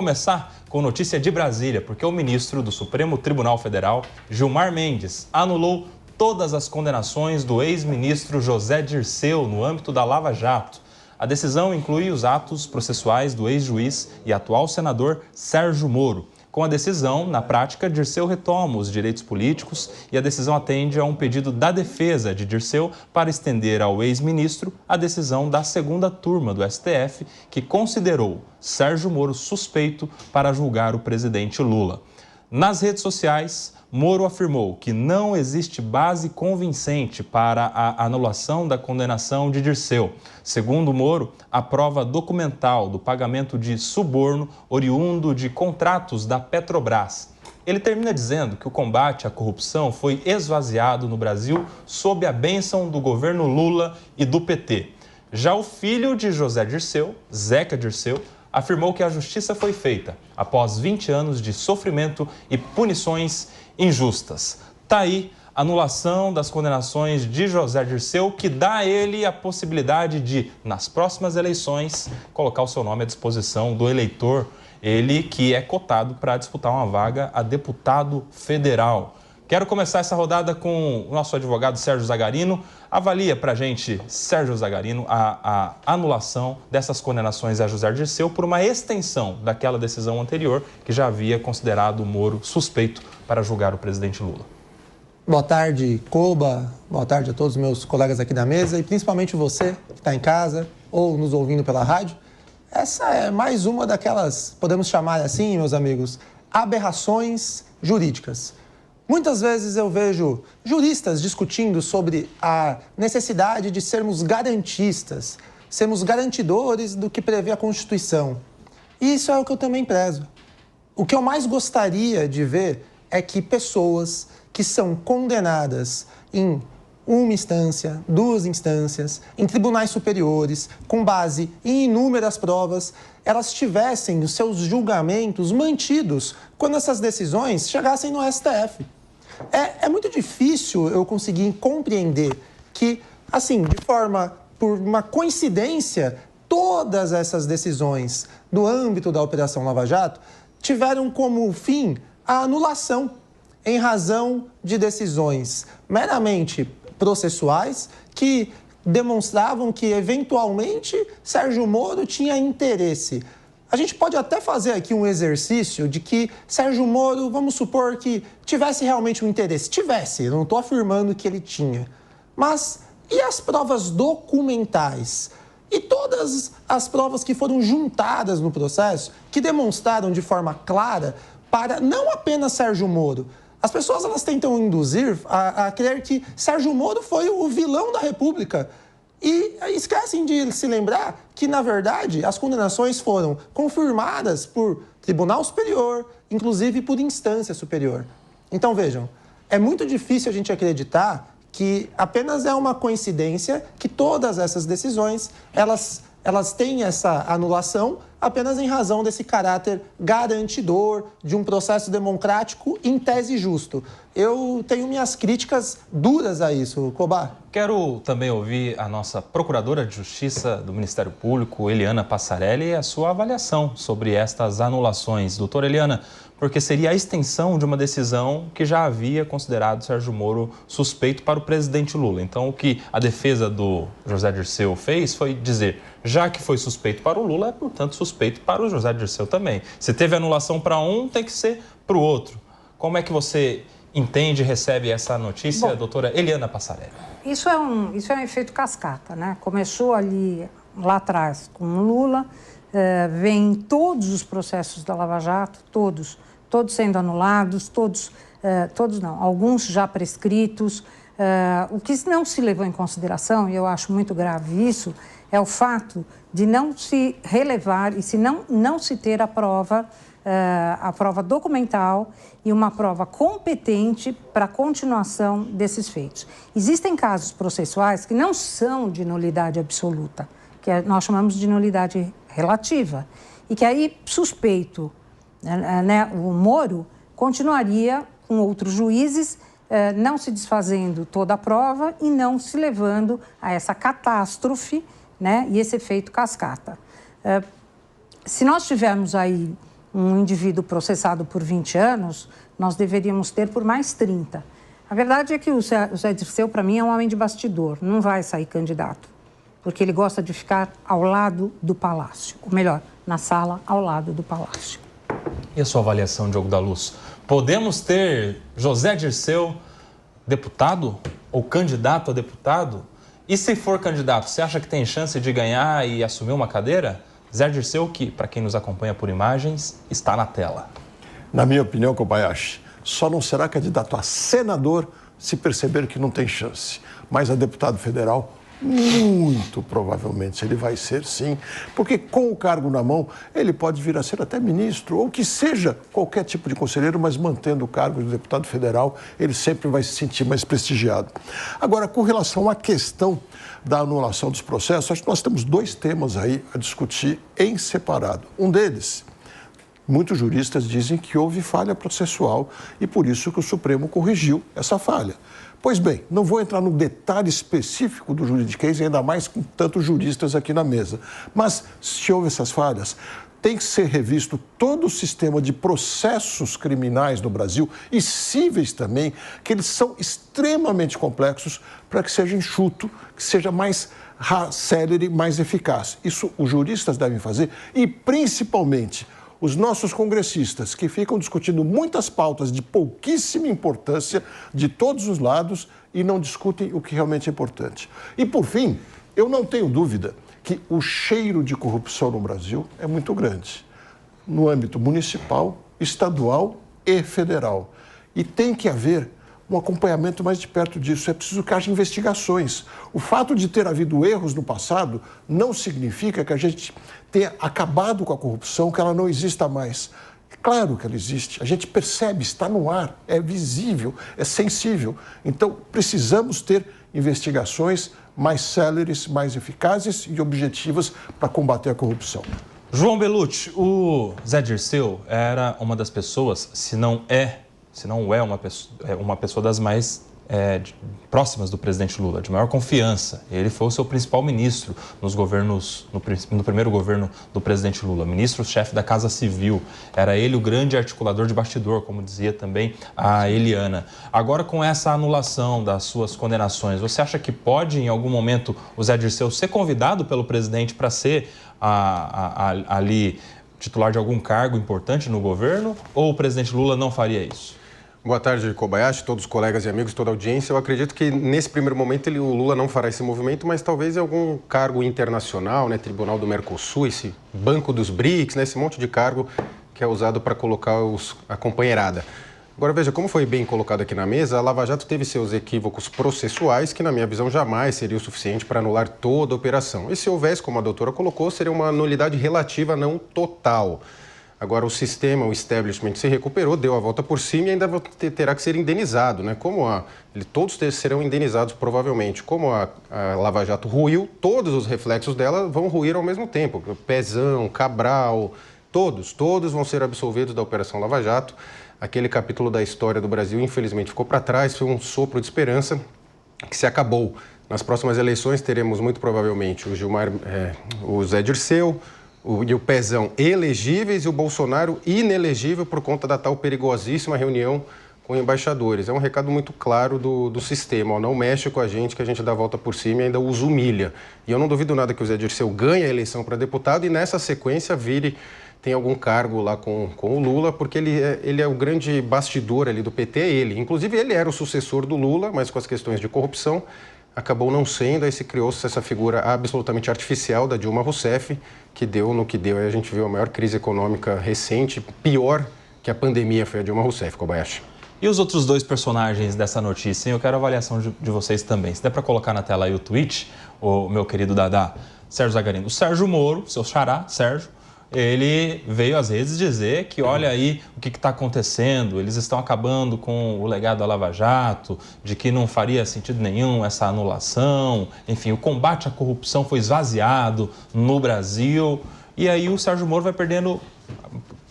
Começar com notícia de Brasília, porque o ministro do Supremo Tribunal Federal, Gilmar Mendes, anulou todas as condenações do ex-ministro José Dirceu no âmbito da Lava Jato. A decisão inclui os atos processuais do ex-juiz e atual senador Sérgio Moro. Com a decisão, na prática, Dirceu retoma os direitos políticos e a decisão atende a um pedido da defesa de Dirceu para estender ao ex-ministro a decisão da segunda turma do STF, que considerou Sérgio Moro suspeito para julgar o presidente Lula. Nas redes sociais, Moro afirmou que não existe base convincente para a anulação da condenação de Dirceu. Segundo Moro, a prova documental do pagamento de suborno oriundo de contratos da Petrobras. Ele termina dizendo que o combate à corrupção foi esvaziado no Brasil sob a bênção do governo Lula e do PT. Já o filho de José Dirceu, Zeca Dirceu, afirmou que a justiça foi feita após 20 anos de sofrimento e punições injustas. Tá aí a anulação das condenações de José Dirceu, que dá a ele a possibilidade de, nas próximas eleições, colocar o seu nome à disposição do eleitor, ele que é cotado para disputar uma vaga a deputado federal. Quero começar essa rodada com o nosso advogado Sérgio Zagarino. Avalia para a gente, Sérgio Zagarino, a anulação dessas condenações a José Dirceu por uma extensão daquela decisão anterior que já havia considerado o Moro suspeito para julgar o presidente Lula. Boa tarde, Koba. Boa tarde a todos os meus colegas aqui da mesa e principalmente você que está em casa ou nos ouvindo pela rádio. Essa é mais uma daquelas, podemos chamar assim, meus amigos, aberrações jurídicas. Muitas vezes eu vejo juristas discutindo sobre a necessidade de sermos garantistas, sermos garantidores do que prevê a Constituição. E isso é o que eu também prezo. O que eu mais gostaria de ver é que pessoas que são condenadas em uma instância, duas instâncias, em tribunais superiores, com base em inúmeras provas, elas tivessem os seus julgamentos mantidos quando essas decisões chegassem no STF. É muito difícil eu conseguir compreender que, assim, por uma coincidência, todas essas decisões do âmbito da Operação Lava Jato tiveram como fim a anulação em razão de decisões meramente processuais que demonstravam que, eventualmente, Sérgio Moro tinha interesse. A gente pode até fazer aqui um exercício de que Sérgio Moro, vamos supor que tivesse realmente um interesse. Tivesse, eu não estou afirmando que ele tinha. Mas e as provas documentais? E todas as provas que foram juntadas no processo, que demonstraram de forma clara para não apenas Sérgio Moro. As pessoas elas tentam induzir a crer que Sérgio Moro foi o vilão da República. E esquecem de se lembrar que, na verdade, as condenações foram confirmadas por Tribunal Superior, inclusive por instância superior. Então, vejam, é muito difícil a gente acreditar que apenas é uma coincidência que todas essas decisões, elas têm essa anulação apenas em razão desse caráter garantidor de um processo democrático em tese justo. Eu tenho minhas críticas duras a isso, Koba. Quero também ouvir a nossa Procuradora de Justiça do Ministério Público, Eliana Passarelli, e a sua avaliação sobre estas anulações. Doutora Eliana, porque seria a extensão de uma decisão que já havia considerado Sérgio Moro suspeito para o presidente Lula. Então, o que a defesa do José Dirceu fez foi dizer, já que foi suspeito para o Lula, é, portanto, suspeito para o José Dirceu também. Se teve anulação para um, tem que ser para o outro. Como é que você entende e recebe essa notícia, Bom, doutora Eliana Passarelli? Isso é um efeito cascata, né? Começou ali, lá atrás, com o Lula, vem todos os processos da Lava Jato, todos sendo anulados, alguns já prescritos. O que não se levou em consideração, e eu acho muito grave isso, é o fato de não se relevar e se não se ter a prova documental e uma prova competente para a continuação desses feitos. Existem casos processuais que não são de nulidade absoluta, que nós chamamos de nulidade relativa, e que aí suspeito, o Moro continuaria com outros juízes, não se desfazendo toda a prova e não se levando a essa catástrofe, né, e esse efeito cascata. Se nós tivermos aí um indivíduo processado por 20 anos, nós deveríamos ter por mais 30. A verdade é que o Zé Dirceu, para mim, é um homem de bastidor, não vai sair candidato, porque ele gosta de ficar ao lado do Palácio, ou melhor, na sala ao lado do Palácio. E a sua avaliação, Diogo da Luz? Podemos ter José Dirceu deputado ou candidato a deputado? E se for candidato, você acha que tem chance de ganhar e assumir uma cadeira? Zé Dirceu, que, para quem nos acompanha por imagens, está na tela. Na minha opinião, Kobayashi, só não será candidato a senador se perceber que não tem chance. Mas a deputado federal, muito provavelmente ele vai ser, sim. Porque com o cargo na mão, ele pode vir a ser até ministro, ou que seja qualquer tipo de conselheiro, mas mantendo o cargo de deputado federal, ele sempre vai se sentir mais prestigiado. Agora, com relação à questão da anulação dos processos, acho que nós temos dois temas aí a discutir em separado. Um deles, muitos juristas dizem que houve falha processual e por isso que o Supremo corrigiu essa falha. Pois bem, não vou entrar no detalhe específico do juridiquês, ainda mais com tantos juristas aqui na mesa. Mas, se houve essas falhas, tem que ser revisto todo o sistema de processos criminais no Brasil e cíveis também, que eles são extremamente complexos para que seja enxuto, que seja mais célere, mais eficaz. Isso os juristas devem fazer e, principalmente, os nossos congressistas, que ficam discutindo muitas pautas de pouquíssima importância de todos os lados e não discutem o que realmente é importante. E, por fim, eu não tenho dúvida que o cheiro de corrupção no Brasil é muito grande, no âmbito municipal, estadual e federal. E tem que haver um acompanhamento mais de perto disso. É preciso que haja investigações. O fato de ter havido erros no passado não significa que a gente tenha acabado com a corrupção, que ela não exista mais. Claro que ela existe. A gente percebe, está no ar, é visível, é sensível. Então, precisamos ter investigações mais céleres, mais eficazes e objetivas para combater a corrupção. João Belucci, o Zé Dirceu era uma das pessoas, se não é uma pessoa das mais próximas do presidente Lula, de maior confiança. Ele foi o seu principal ministro nos governos, no primeiro governo do presidente Lula, ministro-chefe da Casa Civil. Era ele o grande articulador de bastidor, como dizia também a Eliana. Agora, com essa anulação das suas condenações, você acha que pode, em algum momento, o Zé Dirceu ser convidado pelo presidente para ser ali titular de algum cargo importante no governo? Ou o presidente Lula não faria isso? Boa tarde, Kobayashi, todos os colegas e amigos, toda a audiência. Eu acredito que, nesse primeiro momento, o Lula não fará esse movimento, mas talvez em algum cargo internacional, né, Tribunal do Mercosul, esse Banco dos BRICS, né, esse monte de cargo que é usado para colocar a companheirada. Agora, veja, como foi bem colocado aqui na mesa, a Lava Jato teve seus equívocos processuais, que, na minha visão, jamais seria o suficiente para anular toda a operação. E se houvesse, como a doutora colocou, seria uma nulidade relativa, não total. Agora, o sistema, o establishment se recuperou, deu a volta por cima e ainda terá que ser indenizado, né? Todos serão indenizados, provavelmente. Como a Lava Jato ruiu, todos os reflexos dela vão ruir ao mesmo tempo. Pezão, Cabral, todos vão ser absolvidos da Operação Lava Jato. Aquele capítulo da história do Brasil, infelizmente, ficou para trás, foi um sopro de esperança que se acabou. Nas próximas eleições, teremos muito provavelmente o Zé Dirceu, e o Pezão elegíveis e o Bolsonaro inelegível por conta da tal perigosíssima reunião com embaixadores. É um recado muito claro do sistema. Não mexe com a gente, que a gente dá a volta por cima e ainda os humilha. E eu não duvido nada que o Zé Dirceu ganhe a eleição para deputado e nessa sequência tem algum cargo lá com o Lula, porque ele é o grande bastidor ali do PT, Inclusive, ele era o sucessor do Lula, mas com as questões de corrupção, acabou não sendo, aí se criou-se essa figura absolutamente artificial da Dilma Rousseff, que deu no que deu. Aí a gente viu a maior crise econômica recente, pior que a pandemia foi a Dilma Rousseff, Kobayashi. E os outros dois personagens dessa notícia, hein? Eu quero a avaliação de vocês também. Se der para colocar na tela aí o tweet, o meu querido Dadá, Sérgio Zagarino. O Sérgio Moro, seu xará, Sérgio, ele veio às redes dizer que olha aí o que está acontecendo, eles estão acabando com o legado da Lava Jato, de que não faria sentido nenhum essa anulação, enfim, o combate à corrupção foi esvaziado no Brasil. E aí o Sérgio Moro vai perdendo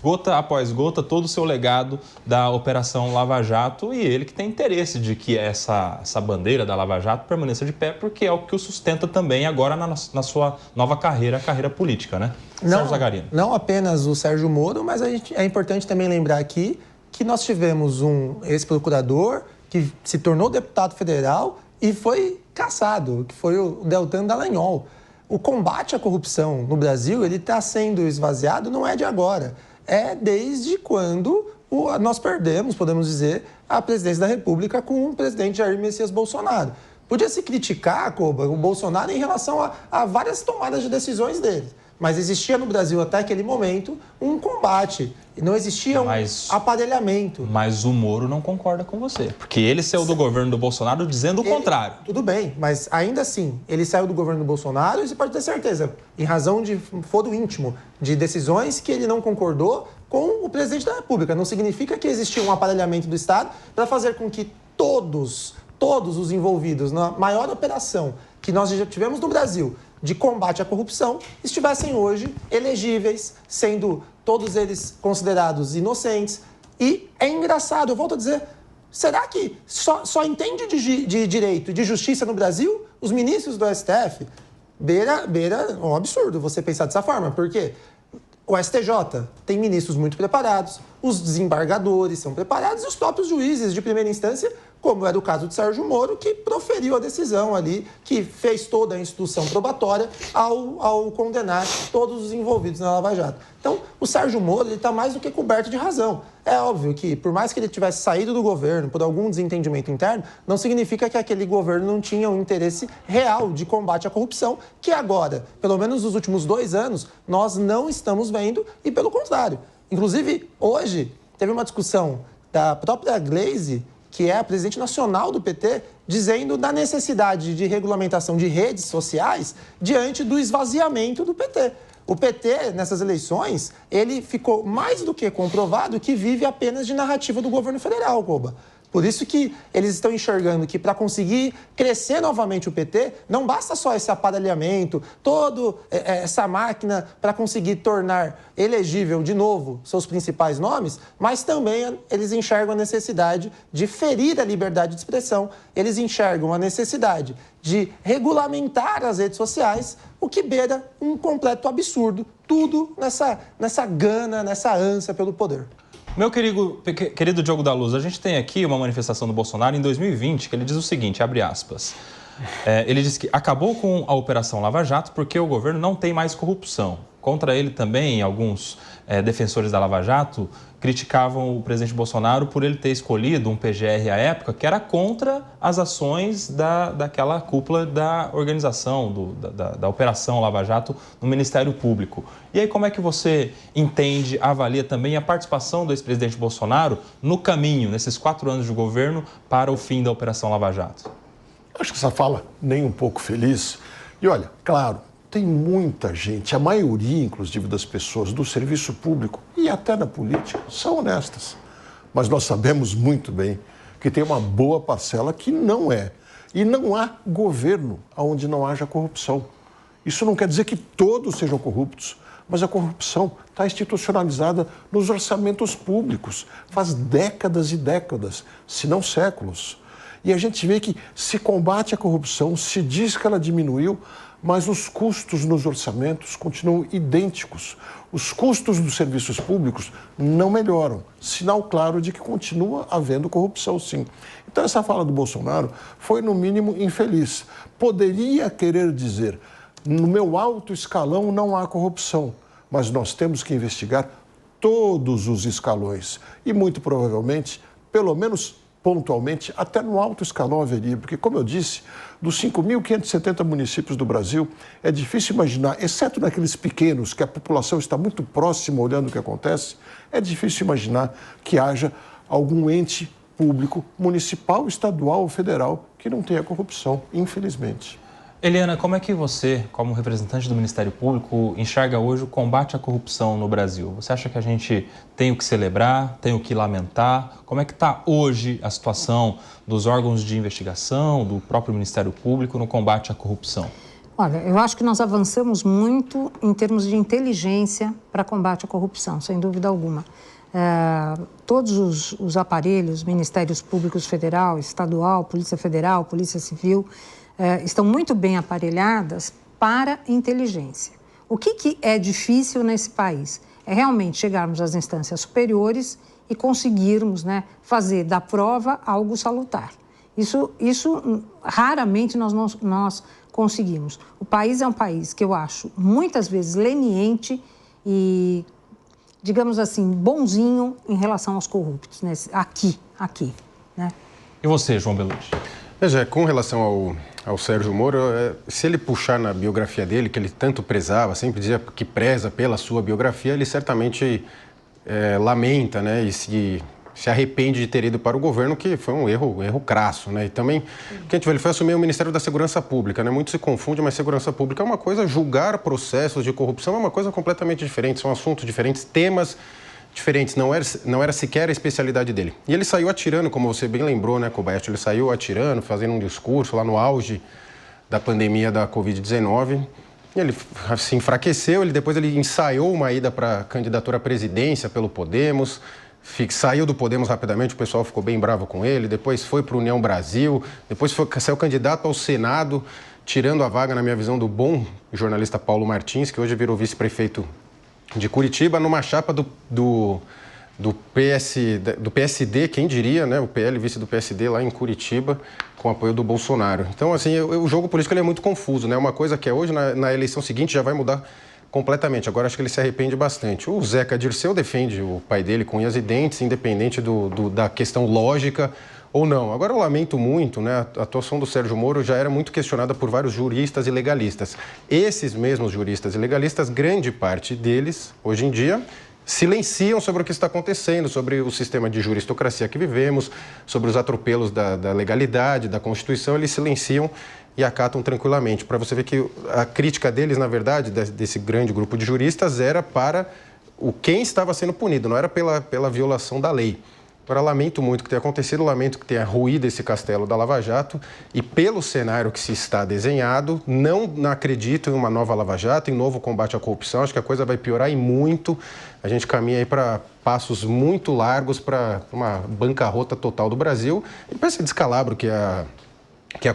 gota após gota, todo o seu legado da Operação Lava Jato, e ele que tem interesse de que essa bandeira da Lava Jato permaneça de pé, porque é o que o sustenta também agora na sua nova carreira, a carreira política, né? Sérgio Zagarino. Não apenas o Sérgio Moro, mas é importante também lembrar aqui que nós tivemos um ex-procurador que se tornou deputado federal e foi cassado, que foi o Deltan Dallagnol. O combate à corrupção no Brasil, ele está sendo esvaziado, não é de agora. É desde quando nós perdemos, podemos dizer, a presidência da República com o presidente Jair Messias Bolsonaro. Podia se criticar, Koba, o Bolsonaro em relação a várias tomadas de decisões dele. Mas existia no Brasil até aquele momento um combate. Não existia um aparelhamento. Mas o Moro não concorda com você. Porque ele saiu do governo do Bolsonaro dizendo o contrário. Tudo bem, mas ainda assim, ele saiu do governo do Bolsonaro e você pode ter certeza, em razão de foro íntimo, de decisões que ele não concordou com o presidente da República. Não significa que existia um aparelhamento do Estado para fazer com que todos os envolvidos na maior operação que nós já tivemos no Brasil de combate à corrupção estivessem hoje elegíveis, sendo todos eles considerados inocentes. E é engraçado, eu volto a dizer, será que só entende de direito e de justiça no Brasil os ministros do STF? Beira um absurdo você pensar dessa forma, porque o STJ tem ministros muito preparados, os desembargadores são preparados e os próprios juízes de primeira instância, como era o caso de Sérgio Moro, que proferiu a decisão ali, que fez toda a instrução probatória ao condenar todos os envolvidos na Lava Jato. Então, o Sérgio Moro está mais do que coberto de razão. É óbvio que, por mais que ele tivesse saído do governo por algum desentendimento interno, não significa que aquele governo não tinha um interesse real de combate à corrupção, que agora, pelo menos nos últimos 2 anos, nós não estamos vendo e pelo contrário. Inclusive, hoje, teve uma discussão da própria Gleisi, que é a presidente nacional do PT, dizendo da necessidade de regulamentação de redes sociais diante do esvaziamento do PT. O PT, nessas eleições, ele ficou mais do que comprovado que vive apenas de narrativa do governo federal, Koba. Por isso que eles estão enxergando que para conseguir crescer novamente o PT, não basta só esse aparelhamento, toda essa máquina para conseguir tornar elegível de novo seus principais nomes, mas também eles enxergam a necessidade de ferir a liberdade de expressão, eles enxergam a necessidade de regulamentar as redes sociais, o que beira um completo absurdo, tudo nessa gana, nessa ânsia pelo poder. Meu querido Diogo da Luz, a gente tem aqui uma manifestação do Bolsonaro em 2020 que ele diz o seguinte, abre aspas, ele diz que acabou com a Operação Lava Jato porque o governo não tem mais corrupção. Contra ele também, alguns defensores da Lava Jato criticavam o presidente Bolsonaro por ele ter escolhido um PGR à época que era contra as ações daquela cúpula da organização, da Operação Lava Jato no Ministério Público. E aí como é que você entende, avalia também a participação do ex-presidente Bolsonaro no caminho, nesses 4 anos de governo, para o fim da Operação Lava Jato? Acho que essa fala nem um pouco feliz. E olha, claro, tem muita gente, a maioria, inclusive, das pessoas do serviço público e até da política, são honestas. Mas nós sabemos muito bem que tem uma boa parcela que não é. E não há governo onde não haja corrupção. Isso não quer dizer que todos sejam corruptos, mas a corrupção está institucionalizada nos orçamentos públicos. Faz décadas e décadas, se não séculos. E a gente vê que se combate a corrupção, se diz que ela diminuiu, mas os custos nos orçamentos continuam idênticos. Os custos dos serviços públicos não melhoram. Sinal claro de que continua havendo corrupção, sim. Então, essa fala do Bolsonaro foi, no mínimo, infeliz. Poderia querer dizer, no meu alto escalão não há corrupção, mas nós temos que investigar todos os escalões. E, muito provavelmente, pelo menos pontualmente, até no alto escalão haveria, porque, como eu disse, dos 5.570 municípios do Brasil, é difícil imaginar, exceto naqueles pequenos, que a população está muito próxima olhando o que acontece, é difícil imaginar que haja algum ente público, municipal, estadual ou federal, que não tenha corrupção, infelizmente. Eliana, como é que você, como representante do Ministério Público, enxerga hoje o combate à corrupção no Brasil? Você acha que a gente tem o que celebrar, tem o que lamentar? Como é que está hoje a situação dos órgãos de investigação, do próprio Ministério Público no combate à corrupção? Olha, eu acho que nós avançamos muito em termos de inteligência para combate à corrupção, sem dúvida alguma. Todos os aparelhos, Ministérios Públicos Federal, Estadual, Polícia Federal, Polícia Civil, estão muito bem aparelhadas para inteligência. O que é difícil nesse país? É realmente chegarmos às instâncias superiores e conseguirmos, né, fazer da prova algo salutar. Isso raramente nós conseguimos. O país é um país que eu acho muitas vezes leniente e, digamos assim, bonzinho em relação aos corruptos, né? Aqui, né? E você, João Belucci? Veja, com relação ao Sérgio Moro, se ele puxar na biografia dele, que ele tanto prezava, sempre dizia que preza pela sua biografia, ele certamente lamenta, né, e se arrepende de ter ido para o governo, que foi um erro crasso, né? E também, que a gente vê, ele foi assumir o Ministério da Segurança Pública, né? Muito se confunde, mas segurança pública é uma coisa, julgar processos de corrupção é uma coisa completamente diferente, são assuntos diferentes, temas diferentes, não era sequer a especialidade dele. E ele saiu atirando, como você bem lembrou, né, Kobayashi, ele saiu atirando, fazendo um discurso lá no auge da pandemia da Covid-19, ele se enfraqueceu, depois ele ensaiou uma ida para a candidatura à presidência pelo Podemos, saiu do Podemos rapidamente, o pessoal ficou bem bravo com ele, depois foi para o União Brasil, depois saiu candidato ao Senado, tirando a vaga, na minha visão, do bom jornalista Paulo Martins, que hoje virou vice-prefeito de Curitiba, numa chapa do PSD, quem diria, né? O PL, vice do PSD lá em Curitiba, com apoio do Bolsonaro. Então, assim, o jogo político ele é muito confuso, né? Uma coisa que é hoje, na eleição seguinte, já vai mudar completamente. Agora, acho que ele se arrepende bastante. O Zeca Dirceu defende o pai dele com unhas e dentes, independente da questão lógica ou não. Agora, eu lamento muito, né? A atuação do Sérgio Moro já era muito questionada por vários juristas e legalistas. Esses mesmos juristas e legalistas, grande parte deles, hoje em dia, silenciam sobre o que está acontecendo, sobre o sistema de juristocracia que vivemos, sobre os atropelos da legalidade, da Constituição, eles silenciam e acatam tranquilamente. Para você ver que a crítica deles, na verdade, desse grande grupo de juristas, era para quem estava sendo punido, não era pela violação da lei. Agora, lamento muito o que tenha acontecido, lamento que tenha ruído esse castelo da Lava Jato e pelo cenário que se está desenhado, não acredito em uma nova Lava Jato, em novo combate à corrupção, acho que a coisa vai piorar e muito. A gente caminha aí para passos muito largos para uma bancarrota total do Brasil e para esse descalabro que a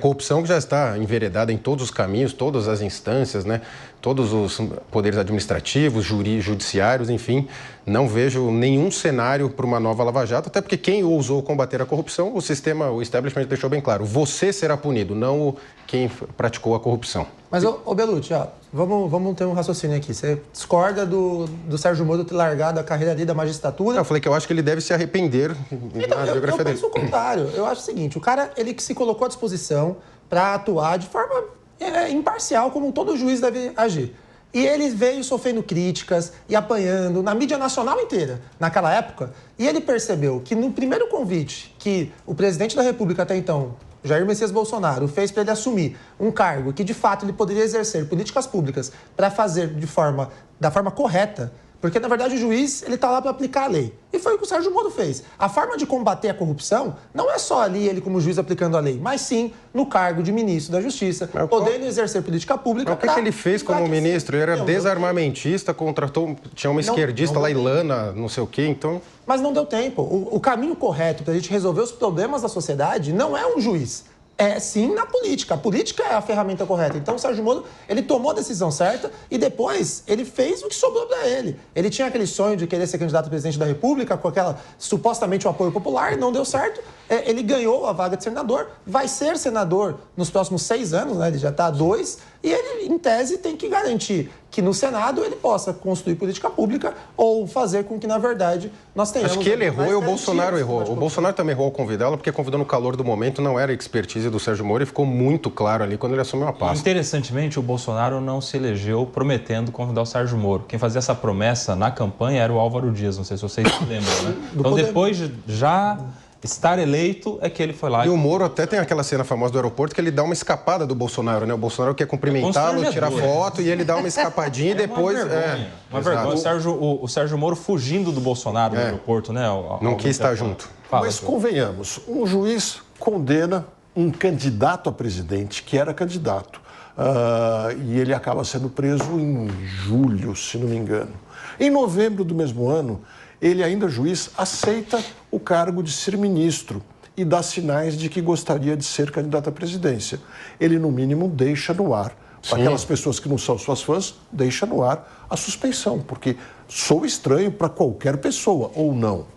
corrupção que já está enveredada em todos os caminhos, todas as instâncias, né? Todos os poderes administrativos, judiciários, enfim, não vejo nenhum cenário para uma nova Lava Jato, até porque quem ousou combater a corrupção, o establishment deixou bem claro, você será punido, não quem praticou a corrupção. Mas, ô Belucci, vamos ter um raciocínio aqui. Você discorda do Sérgio Moro ter largado a carreira ali da magistratura? Eu falei que eu acho que ele deve se arrepender na biografia dele. Eu penso o contrário. Eu acho o seguinte, o cara, ele que se colocou à disposição para atuar de forma imparcial, como todo juiz deve agir. E ele veio sofrendo críticas e apanhando na mídia nacional inteira, naquela época, e ele percebeu que no primeiro convite que o presidente da República até então, Jair Messias Bolsonaro, fez para ele assumir um cargo que, de fato, ele poderia exercer políticas públicas para fazer da forma correta, porque, na verdade, o juiz ele está lá para aplicar a lei. E foi o que o Sérgio Moro fez. A forma de combater a corrupção não é só ali ele como juiz aplicando a lei, mas sim no cargo de ministro da Justiça, podendo exercer política pública. Mas o que ele fez como ministro? Ele era desarmamentista, tinha uma esquerdista lá, Ilana, não sei o quê, então... Mas não deu tempo. O caminho correto para a gente resolver os problemas da sociedade não é um juiz. É sim na política. A política é a ferramenta correta. Então o Sérgio Moro, ele tomou a decisão certa e depois ele fez o que sobrou para ele. Ele tinha aquele sonho de querer ser candidato a presidente da República com aquela, supostamente, o apoio popular, não deu certo. Ele ganhou a vaga de senador, vai ser senador nos próximos 6 anos, né? Ele já está há 2, e ele, em tese, tem que garantir que no Senado ele possa construir política pública ou fazer com que, na verdade, nós tenhamos... Acho que ele errou e o Bolsonaro errou. O Bolsonaro também errou ao convidá-lo, porque convidou no calor do momento, não era expertise do Sérgio Moro e ficou muito claro ali quando ele assumiu a pasta. Interessantemente, o Bolsonaro não se elegeu prometendo convidar o Sérgio Moro. Quem fazia essa promessa na campanha era o Álvaro Dias, não sei se vocês se lembram, né? Então, depois de já estar eleito, é que ele foi lá... E o Moro até tem aquela cena famosa do aeroporto que ele dá uma escapada do Bolsonaro, né? O Bolsonaro quer cumprimentá-lo, tirar foto e ele dá uma escapadinha e depois... Uma vergonha. O Sérgio Moro fugindo do Bolsonaro no aeroporto, né? Não quis estar junto. Mas convenhamos, um juiz condena um candidato a presidente que era candidato e ele acaba sendo preso em julho, se não me engano. Em novembro do mesmo ano, ele, ainda juiz, aceita o cargo de ser ministro e dá sinais de que gostaria de ser candidato à presidência. Ele, no mínimo, deixa no ar. Para aquelas pessoas que não são suas fãs, deixa no ar a suspensão, porque sou estranho para qualquer pessoa, ou não.